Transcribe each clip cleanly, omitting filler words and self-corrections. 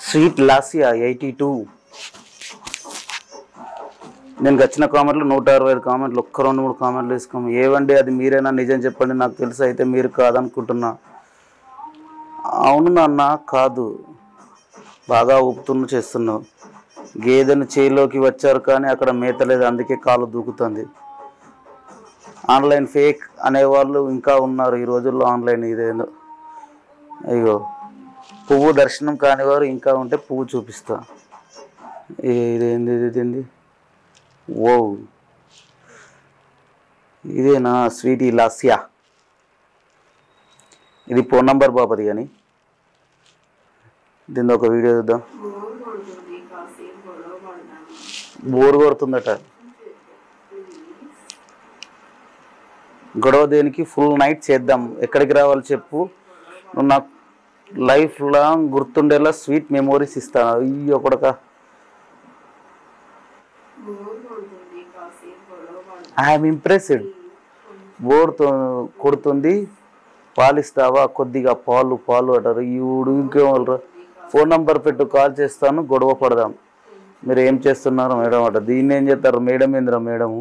Sweet లాసియా 82. నేను వచ్చిన కామెంట్లు 165 కామెంట్లు, ఒక్క 2-3 కామెంట్లు వేసుకోము. ఏవండి అది మీరైనా నిజం చెప్పండి, నాకు తెలుసు. అయితే మీరు కాదనుకుంటున్నా. అవును నాన్న, కాదు, బాగా ఊపుతున్న చేస్తున్నావు. గేదెను చేలోకి వచ్చారు కానీ అక్కడ మేత లేదు, అందుకే కాలు దూకుతుంది. ఆన్లైన్ ఫేక్ అనేవాళ్ళు ఇంకా ఉన్నారు ఈ రోజుల్లో. ఆన్లైన్ ఇదేందో, అయ్యో పువ్వు దర్శనం కానివారు ఇంకా ఉంటే పువ్వు చూపిస్తా. ఇదేంది ఓ, ఇదేనా స్వీటీ లాస్యా? ఇది ఫోన్ నంబర్ బాపది. కానీ దీని ఒక వీడియో చూద్దాం. బోర్ కొడుతుందట. గొడవ దేనికి? ఫుల్ నైట్ చేద్దాం. ఎక్కడికి రావాలి చెప్పు, నువ్వు నాకు లైఫ్ లాంగ్ గుర్తుండేలా స్వీట్ మెమోరీస్ ఇస్తాను. అయ్యో కొడక, ఐఎమ్ ఇంప్రెస్డ్. బోర్ కొడుతుంది, పాలిస్తావా? కొద్దిగా పాలు అంటారు. ఈవిడు ఇంకేమో ఫోన్ నంబర్ పెట్టు, కాల్ చేస్తాను, గొడవ పడదాం. మీరు ఏం చేస్తున్నారు మేడం అట. దీన్ని ఏం చేస్తారు మేడం? ఏందిరా మేడము?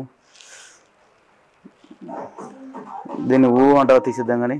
దీన్ని ఊ అంటారా? తీసిద్దాం కానీ